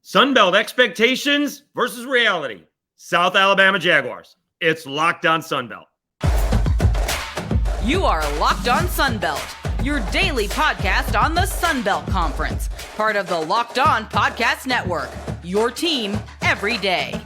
Sunbelt expectations versus reality. South Alabama Jaguars. It's Locked On Sunbelt. You are Locked On Sunbelt, your daily podcast on the Sunbelt Conference, part of the Locked On Podcast Network, your team every day.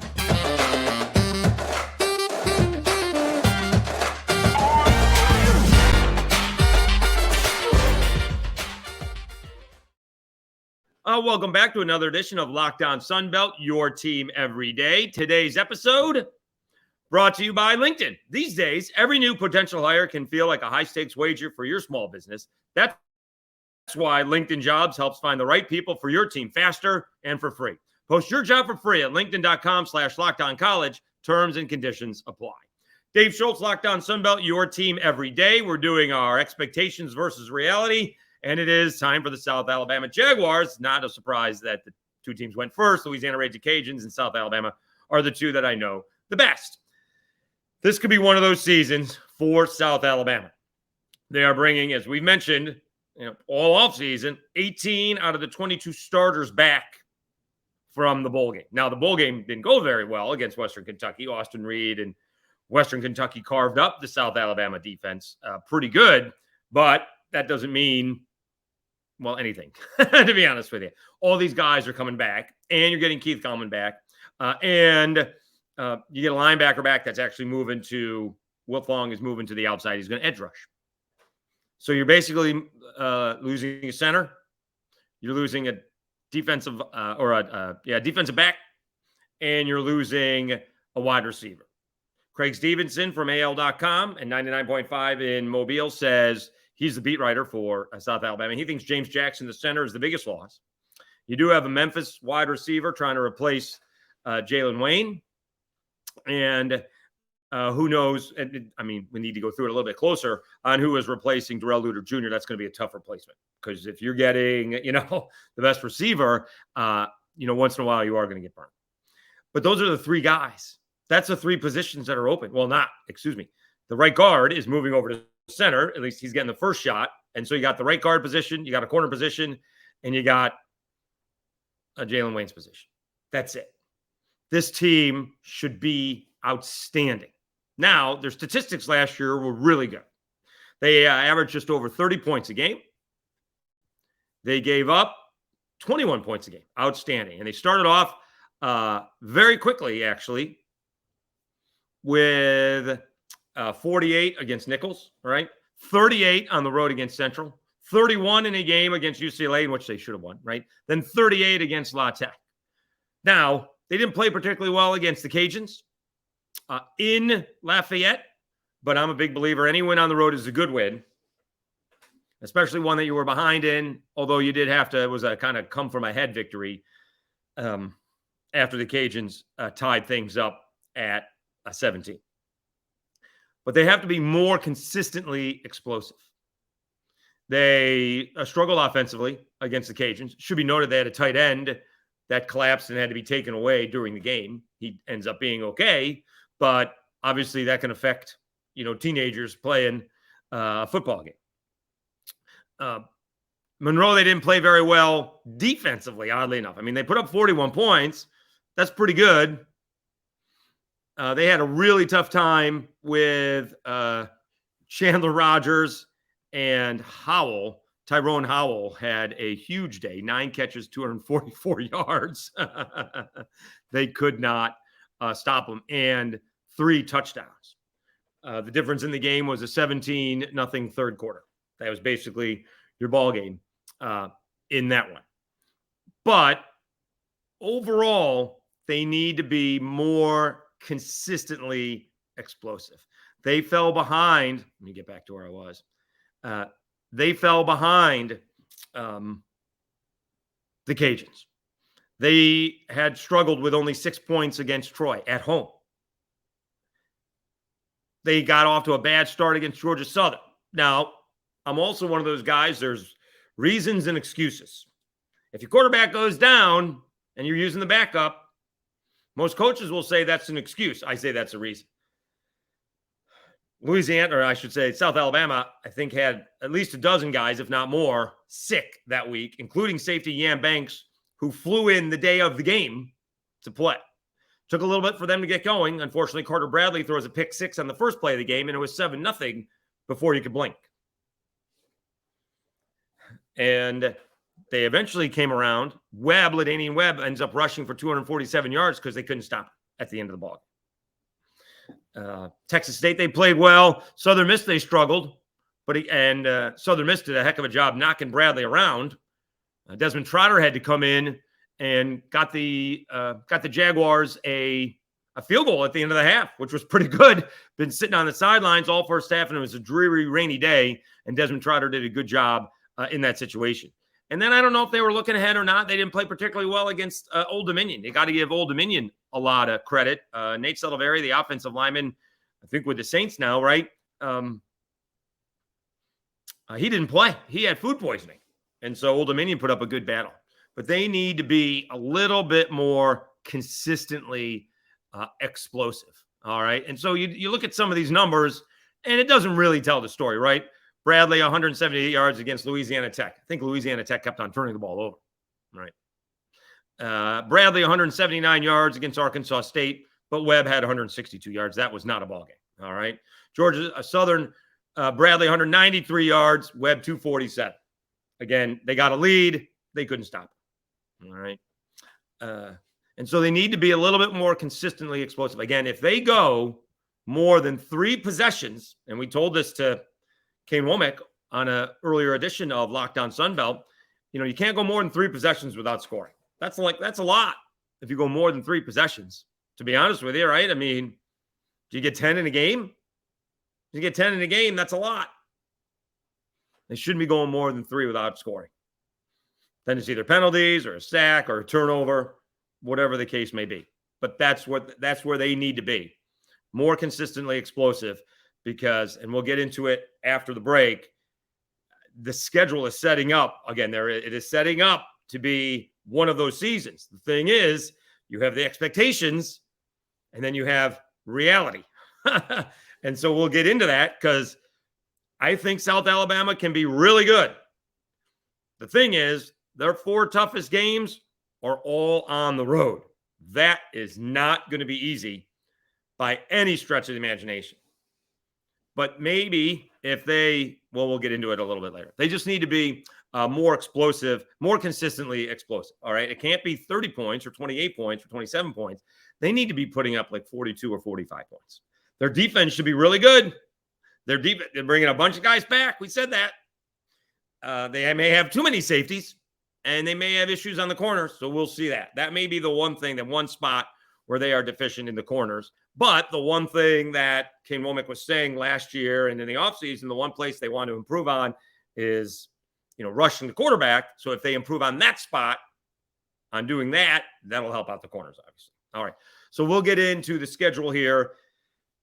Welcome back to another edition of Locked On Sunbelt, your team every day. Today's episode brought to you by LinkedIn. These days, every new potential hire can feel like a high-stakes wager for your small business. That's why LinkedIn Jobs helps find the right people for your team faster and for free. Post your job for free at linkedin.com/LockedOnCollege. Terms and conditions apply. Dave Schultz, Locked On Sunbelt, your team every day. We're doing our expectations versus reality. And it is time for the South Alabama Jaguars. Not a surprise that the two teams went first. Louisiana Raging Cajuns and South Alabama are the two that I know the best. This could be one of those seasons for South Alabama. They are bringing, as we've mentioned, all offseason, 18 out of the 22 starters back from the bowl game. Now, the bowl game didn't go very well against Western Kentucky. Austin Reed and Western Kentucky carved up the South Alabama defense pretty good, but that doesn't mean anything, to be honest with you. All these guys are coming back, and you're getting Keith Gallmon back, and you get a linebacker back that's actually moving to – Wilfawn is moving to the outside. He's going to edge rush. So you're basically losing a center. You're losing a defensive defensive back, and you're losing a wide receiver. Craig Stevenson from AL.com and 99.5 in Mobile says – he's the beat writer for South Alabama. He thinks James Jackson, the center, is the biggest loss. You do have a Memphis wide receiver trying to replace Jalen Wayne. And who knows? We need to go through it a little bit closer on who is replacing Darrell Luter Jr. That's going to be a tough replacement because if you're getting, the best receiver, once in a while you are going to get burned. But those are the three guys. That's the three positions that are open. The right guard is moving over to center. At least he's getting the first shot. And so you got the right guard position, you got a corner position, and you got a Jalen Wayne's position. That's it. This team should be outstanding. Now, their statistics last year were really good. They averaged just over 30 points a game. They gave up 21 points a game. Outstanding. And they started off very quickly, actually, with 48 against Nichols, all right? 38 on the road against Central. 31 in a game against UCLA, in which they should have won, right? Then 38 against La Tech. Now, they didn't play particularly well against the Cajuns in Lafayette, but I'm a big believer any win on the road is a good win, especially one that you were behind in, although you did have to, it was a kind of come-from-ahead victory after the Cajuns tied things up at 17. But they have to be more consistently explosive. They struggled offensively against the Cajuns. Should be noted they had a tight end that collapsed and had to be taken away during the game. He ends up being okay, but obviously that can affect, teenagers playing a football game. Monroe, they didn't play very well defensively, oddly enough. They put up 41 points. That's pretty good. They had a really tough time with Chandler Rogers and Howell. Tyrone Howell had a huge day, 9 catches, 244 yards. They could not stop him, and 3 touchdowns. The difference in the game was a 17-0 third quarter. That was basically your ball game in that one. But overall, they need to be more consistently explosive. They fell behind. Let me get back to where I was. They fell behind the Cajuns. They had struggled with only 6 points against Troy at home. They got off to a bad start against Georgia Southern. Now, I'm also one of those guys, there's reasons and excuses. If your quarterback goes down and you're using the backup, most coaches will say that's an excuse. I say that's a reason. Louisiana, or I should say South Alabama, I think had at least a dozen guys, if not more, sick that week, including safety Yam Banks, who flew in the day of the game to play. Took a little bit for them to get going. Unfortunately, Carter Bradley throws a pick six on the first play of the game, and it was 7-0 before you could blink. And they eventually came around. Ladanian Webb ends up rushing for 247 yards because they couldn't stop at the end of the ball. Texas State, they played well. Southern Miss, they struggled. Southern Miss did a heck of a job knocking Bradley around. Desmond Trotter had to come in and got the Jaguars a field goal at the end of the half, which was pretty good. Been sitting on the sidelines all first half, and it was a dreary, rainy day, and Desmond Trotter did a good job in that situation. And then I don't know if they were looking ahead or not. They didn't play particularly well against Old Dominion. You got to give Old Dominion a lot of credit. Nate Selivari, the offensive lineman, I think with the Saints now, right? He didn't play. He had food poisoning. And so Old Dominion put up a good battle. But they need to be a little bit more consistently explosive. All right. And so you look at some of these numbers, and it doesn't really tell the story, right? Bradley, 178 yards against Louisiana Tech. I think Louisiana Tech kept on turning the ball over. Right. Bradley, 179 yards against Arkansas State, but Webb had 162 yards. That was not a ball game. All right. Georgia Southern, Bradley, 193 yards, Webb, 247. Again, they got a lead. They couldn't stop it. All right. And so they need to be a little bit more consistently explosive. Again, if they go more than 3 possessions, and we told this to Kane Womack on an earlier edition of Lockdown Sunbelt, you can't go more than 3 possessions without scoring. That's a lot if you go more than 3 possessions, to be honest with you, right? I mean, do you get 10 in a game? If you get 10 in a game, that's a lot. They shouldn't be going more than 3 without scoring. Then it's either penalties or a sack or a turnover, whatever the case may be. But that's where they need to be. More consistently explosive because, and we'll get into it after the break, the schedule is setting up. Again, it is setting up to be one of those seasons. The thing is, you have the expectations and then you have reality. And so we'll get into that because I think South Alabama can be really good. The thing is, their 4 toughest games are all on the road. That is not going to be easy by any stretch of the imagination. But maybe if we'll get into it a little bit later. They just need to be more explosive, more consistently explosive. All right. It can't be 30 points or 28 points or 27 points. They need to be putting up like 42 or 45 points. Their defense should be really good. They're bringing a bunch of guys back. We said that. They may have too many safeties, and they may have issues on the corners. So we'll see that. That may be the one spot where they are deficient in the corners. But the one thing that Kane Womack was saying last year and in the offseason, the one place they want to improve on is, rushing the quarterback. So if they improve on that spot, on doing that, that'll help out the corners, obviously. All right. So we'll get into the schedule here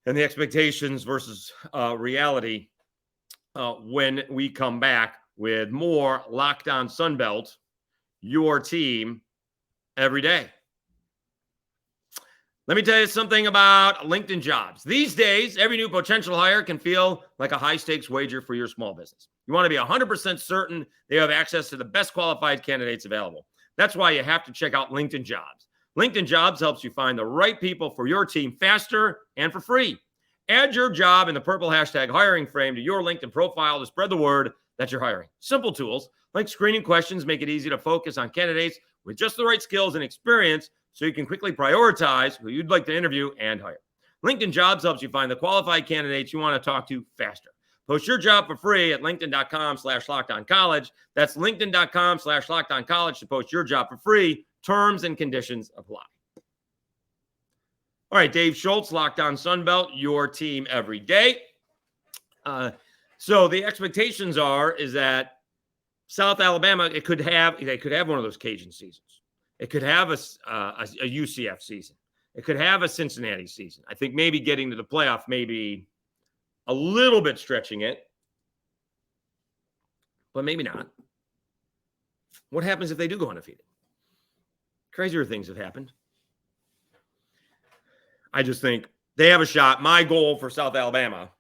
and the expectations versus reality when we come back with more Lockdown Sunbelt, your team every day. Let me tell you something about LinkedIn Jobs. These days, every new potential hire can feel like a high-stakes wager for your small business. You want to be 100% certain they have access to the best qualified candidates available. That's why you have to check out LinkedIn Jobs. LinkedIn Jobs helps you find the right people for your team faster and for free. Add your job in the purple hashtag hiring frame to your LinkedIn profile to spread the word that you're hiring. Simple tools like screening questions make it easy to focus on candidates with just the right skills and experience so you can quickly prioritize who you'd like to interview and hire. LinkedIn Jobs helps you find the qualified candidates you want to talk to faster. Post your job for free at linkedin.com/LockedOnCollege. That's linkedin.com/LockedOnCollege to post your job for free. Terms and conditions apply. All right, Dave Schultz, Lockdown Sunbelt, your team every day. So the expectations is that South Alabama, they could have one of those Cajun seasons. It could have a UCF season. It could have a Cincinnati season. I think maybe getting to the playoff, maybe a little bit stretching it, but maybe not. What happens if they do go undefeated? Crazier things have happened. I just think they have a shot. My goal for South Alabama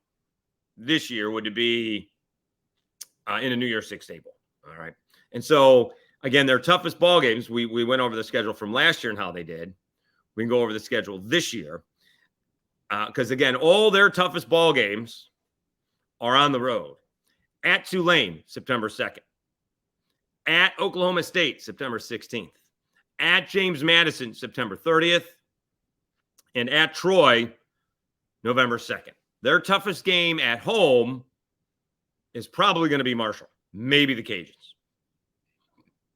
this year would be in a New Year's Six table. All right. And so Again, their toughest ball games. We went over the schedule from last year and how they did. We can go over the schedule this year. Because, again, all their toughest ball games are on the road. At Tulane, September 2nd. At Oklahoma State, September 16th. At James Madison, September 30th. And at Troy, November 2nd. Their toughest game at home is probably going to be Marshall, maybe the Cajuns.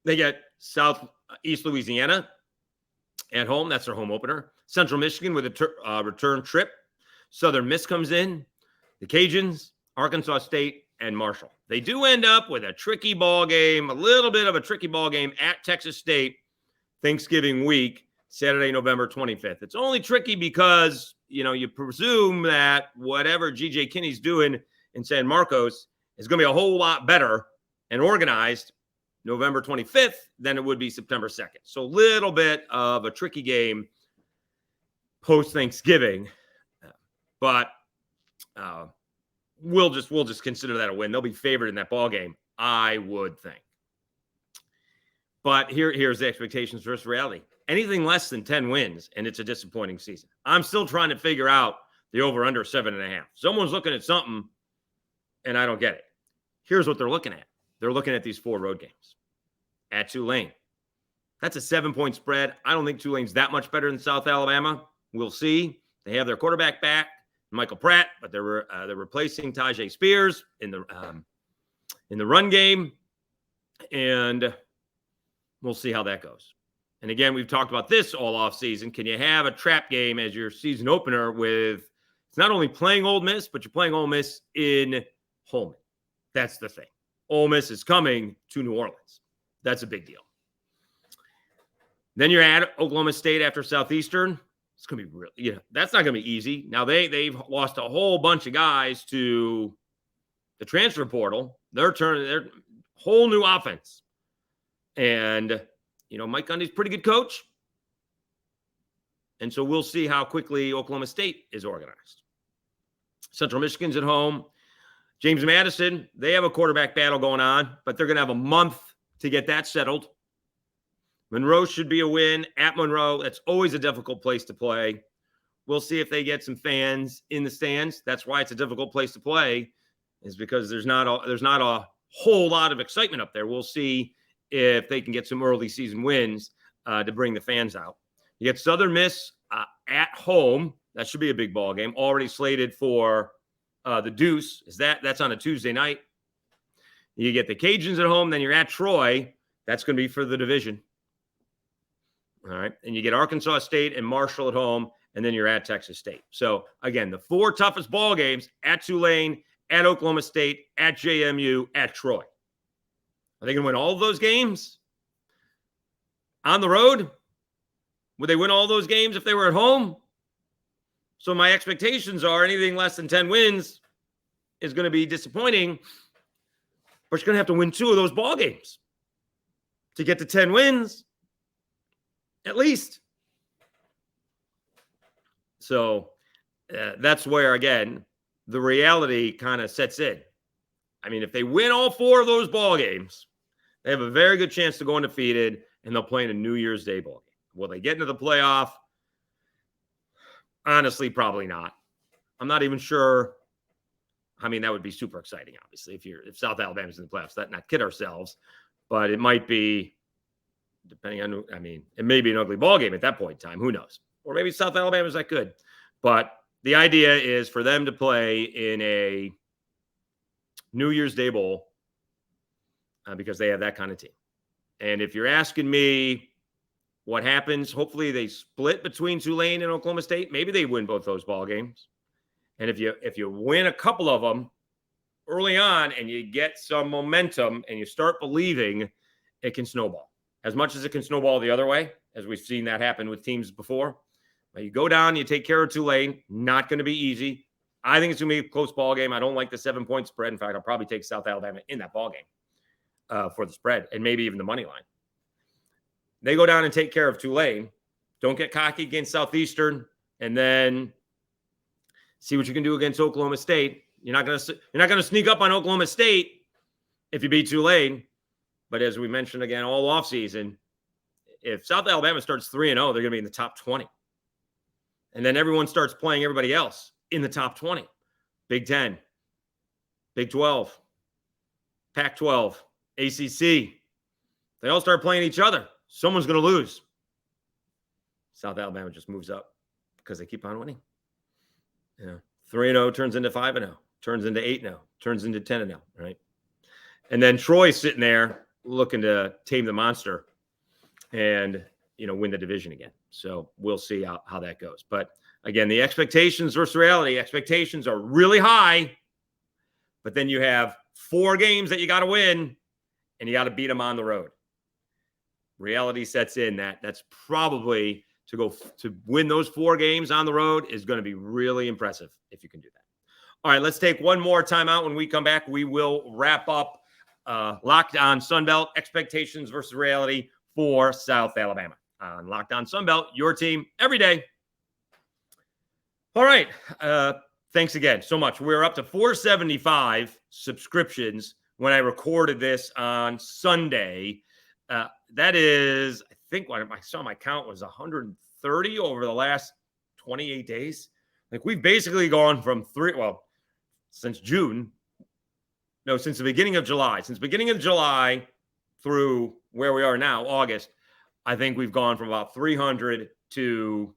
They get Southeast Louisiana at home. That's their home opener. Central Michigan with a return trip. Southern Miss comes in. The Cajuns, Arkansas State, and Marshall. They do end up with a tricky ball game, a little bit of a tricky ball game at Texas State Thanksgiving week, Saturday, November 25th. It's only tricky because, you presume that whatever G.J. Kinney's doing in San Marcos is going to be a whole lot better and organized November 25th than it would be September 2nd. So a little bit of a tricky game post-Thanksgiving, but we'll just consider that a win. They'll be favored in that ball game, I would think. But here's the expectations versus reality. Anything less than 10 wins, and it's a disappointing season. I'm still trying to figure out the over-under 7.5. Someone's looking at something, and I don't get it. Here's what they're looking at. They're looking at these 4 road games. At Tulane. That's a 7-point spread. I don't think Tulane's that much better than South Alabama. We'll see. They have their quarterback back, Michael Pratt, but they're replacing Tajay Spears in the run game, and we'll see how that goes. And again, we've talked about this all offseason. Can you have a trap game as your season opener with it's not only playing Ole Miss, but you're playing Ole Miss in Holman? That's the thing. Ole Miss is coming to New Orleans. That's a big deal. Then you're at Oklahoma State after Southeastern. It's going to be really, that's not going to be easy. Now, they've lost a whole bunch of guys to the transfer portal. They're turning their whole new offense. And, Mike Gundy's a pretty good coach. And so we'll see how quickly Oklahoma State is organized. Central Michigan's at home. James Madison, they have a quarterback battle going on, but they're going to have a month to get that settled. Monroe should be a win at Monroe. That's always a difficult place to play. We'll see if they get some fans in the stands. That's why it's a difficult place to play, is because there's not a whole lot of excitement up there. We'll see if they can get some early season wins to bring the fans out. You get Southern Miss at home. That should be a big ball game. Already slated for the Deuce. That's on a Tuesday night. You get the Cajuns at home. Then you're at Troy. That's going to be for the division. All right. And you get Arkansas State and Marshall at home, and then you're at Texas State. So, again, the 4 toughest ball games at Tulane, at Oklahoma State, at JMU, at Troy. Are they going to win all of those games on the road? Would they win all those games if they were at home? So my expectations are anything less than 10 wins is going to be disappointing, but you're going to have to win 2 of those ball games to get to 10 wins. At least. So that's where, again, the reality kind of sets in. I mean, if they win all 4 of those ball games, they have a very good chance to go undefeated, and they'll play in a New Year's Day ball game. Will they get into the playoff? Honestly, probably not. I'm not even sure. I mean, that would be super exciting, obviously, if South Alabama's in the playoffs. Let's not kid ourselves, but it might be. Depending on, it may be an ugly ball game at that point in time. Who knows? Or maybe South Alabama is that good. But the idea is for them to play in a New Year's Day Bowl because they have that kind of team. And if you're asking me what happens, hopefully they split between Tulane and Oklahoma State. Maybe they win both those ball games. And if you win a couple of them early on and you get some momentum and you start believing, it can snowball. As much as it can snowball the other way, as we've seen that happen with teams before. But you go down, you take care of Tulane. Not going to be easy. I think it's going to be a close ball game. I don't like the 7-point spread. In fact, I'll probably take South Alabama in that ball game for the spread and maybe even the money line. They go down and take care of Tulane. Don't get cocky against Southeastern, and then see what you can do against Oklahoma State. You're not going to sneak up on Oklahoma State if you beat Tulane. But as we mentioned again all offseason, if South Alabama starts 3-0, they're going to be in the top 20. And then everyone starts playing everybody else in the top 20. Big 10, Big 12, Pac-12, ACC. They all start playing each other. Someone's going to lose. South Alabama just moves up because they keep on winning. 3-0 turns into 5-0, turns into 8-0, turns into 10-0, right? And then Troy's sitting there looking to tame the monster and, win the division again. So we'll see how that goes. But again, the expectations versus reality. Expectations are really high, but then you have 4 games that you got to win, and you got to beat them on the road. Reality sets in that's probably to win those 4 games on the road is going to be really impressive if you can do that. All right, let's take one more timeout. When we come back, we will wrap up Locked On Sunbelt, expectations versus reality for South Alabama. On Locked On Sunbelt, your team every day. All right, thanks again so much. We're up to 475 subscriptions when I recorded this on Sunday. That is, I think what I saw my count was 130 over the last 28 days. Like we've basically gone from since the beginning of July through where we are now, August, I think we've gone from about 300 to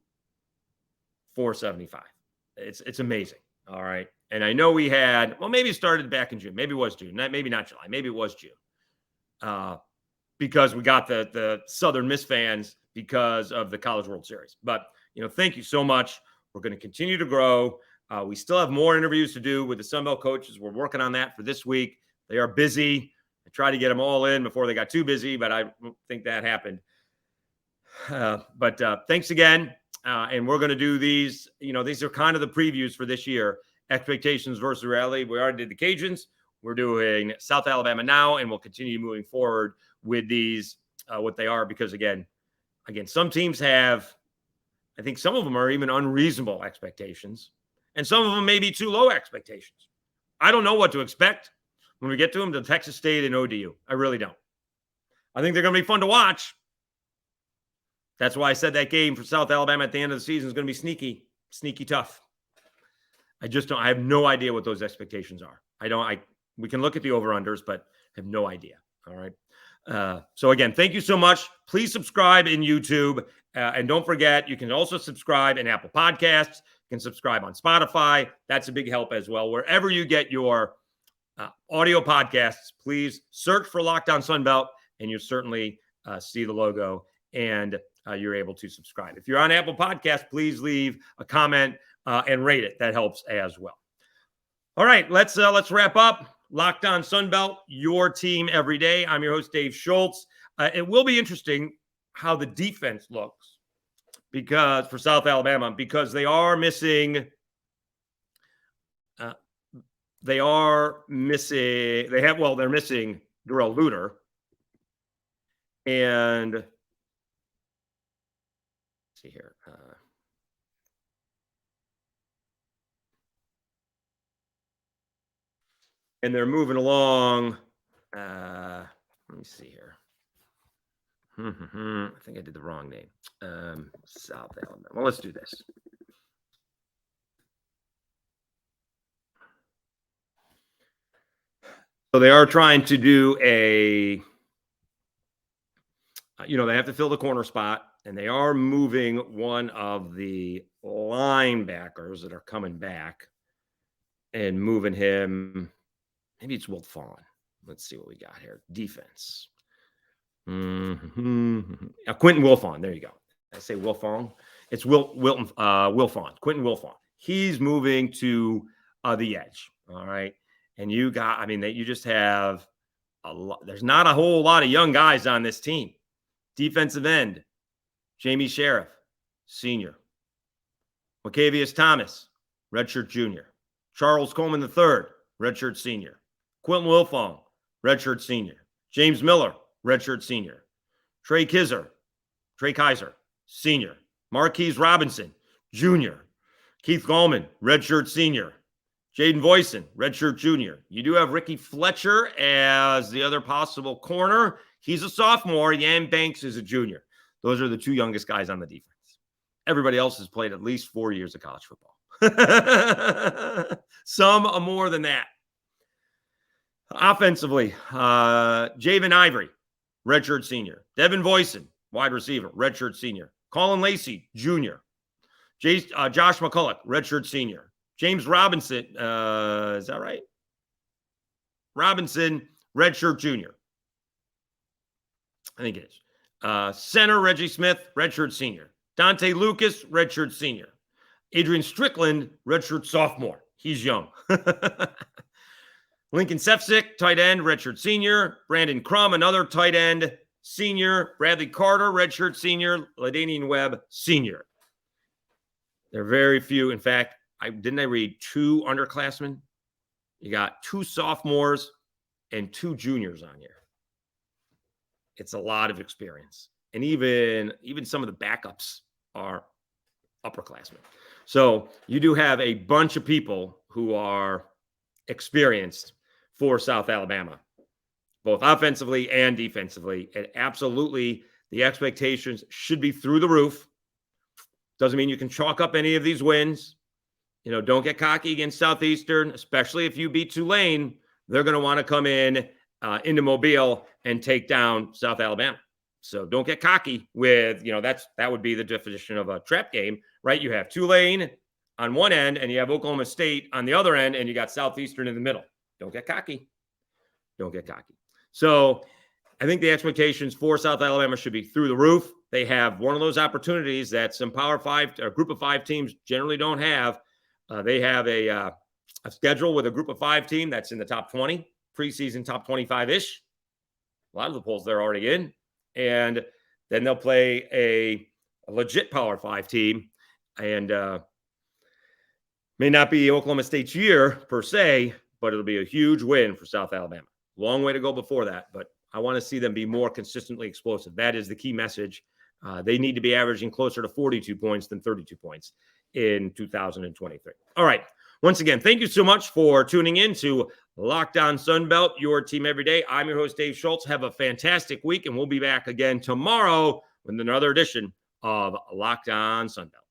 475. It's amazing. All right. And I know we had, maybe it started back in June. Maybe it was June. Maybe not July. Maybe it was June. Because we got the Southern Miss fans because of the College World Series. But, thank you so much. We're going to continue to grow. We still have more interviews to do with the Sunbelt coaches. We're working on that for this week. They are busy. I tried to get them all in before they got too busy, but I don't think that happened. But thanks again. And we're going to do these. These are kind of the previews for this year. Expectations versus reality. We already did the Cajuns. We're doing South Alabama now, and we'll continue moving forward with these, what they are, because again, some teams have, I think some of them are even unreasonable expectations, and some of them may be too low expectations. I don't know what to expect when we get to them, to Texas State and ODU. I really don't. I think they're going to be fun to watch. That's why I said that game for South Alabama at the end of the season is going to be sneaky tough. I have no idea what those expectations are. We can look at the over-unders, but I have no idea. All right. So again, thank you so much. Please subscribe in YouTube. And don't forget, you can also subscribe in Apple Podcasts. You can subscribe on Spotify. That's a big help as well. Wherever you get your audio podcasts, please search for Locked On Sunbelt, and you'll certainly see the logo, and you're able to subscribe. If you're on Apple Podcasts, please leave a comment and rate it. That helps as well. All right, let's wrap up. Locked On Sunbelt, your team every day. I'm your host, Dave Schultz. It will be interesting how the defense looks for South Alabama, because they are missing. They're missing Darrell Luter. And let's see here. And they're moving along. Let me see here. I think I did the wrong name. South Alabama. Well, let's do this. So they are trying to do they have to fill the corner spot, and they are moving one of the linebackers that are coming back and moving him. Maybe it's Wilfawn. Let's see what we got here. Defense. Quinton Wilfawn. There you go. I say Wilfawn. It's Wilfawn. Quinton Wilfawn. He's moving to the edge. All right. And you just have a lot. There's not a whole lot of young guys on this team. Defensive end, Jamie Sheriff, senior. Macavius Thomas, redshirt junior. Charles Coleman III, redshirt senior. Quinton Wilfawn, redshirt senior. James Miller, redshirt senior. Trey Kaiser, senior. Marquise Robinson, junior. Keith Gallmon, redshirt senior. Jaden Voisin, redshirt junior. You do have Ricky Fletcher as the other possible corner. He's a sophomore. Yan Banks is a junior. Those are the two youngest guys on the defense. Everybody else has played at least 4 years of college football. Some are more than that. Offensively, Javen Ivory, redshirt senior. Devin Voisin, wide receiver, redshirt senior. Colin Lacey, junior. Josh McCulloch, redshirt senior. James Robinson, is that right? Robinson, redshirt junior. I think it is. Center, Reggie Smith, redshirt senior. Dante Lucas, redshirt senior. Adrian Strickland, redshirt sophomore. He's young. Lincoln Sefcik, tight end, redshirt senior. Brandon Crum, another tight end, senior. Bradley Carter, redshirt senior. LaDanian Webb, senior. There are very few. In fact, didn't I read 2 underclassmen? You got 2 sophomores and 2 juniors on here. It's a lot of experience. And even some of the backups are upperclassmen. So you do have a bunch of people who are experienced for South Alabama, both offensively and defensively. And absolutely, the expectations should be through the roof. Doesn't mean you can chalk up any of these wins. Don't get cocky against Southeastern, especially if you beat Tulane. They're going to want to come in into Mobile and take down South Alabama. So don't get cocky with, that would be the definition of a trap game, right? You have Tulane on one end and you have Oklahoma State on the other end, and you got Southeastern in the middle. Don't get cocky. Don't get cocky. So I think the expectations for South Alabama should be through the roof. They have one of those opportunities that some Power 5 or Group of 5 teams generally don't have. They have a schedule with a Group of 5 team that's in the top 20, preseason top 25-ish. A lot of the polls they're already in. And then they'll play a legit Power 5 team. And may not be Oklahoma State's year per se, but it'll be a huge win for South Alabama. Long way to go before that, but I want to see them be more consistently explosive. That is the key message. They need to be averaging closer to 42 points than 32 points in 2023. All right. Once again, thank you so much for tuning in to Locked On Sunbelt, your team every day. I'm your host, Dave Schultz. Have a fantastic week, and we'll be back again tomorrow with another edition of Locked On Sunbelt.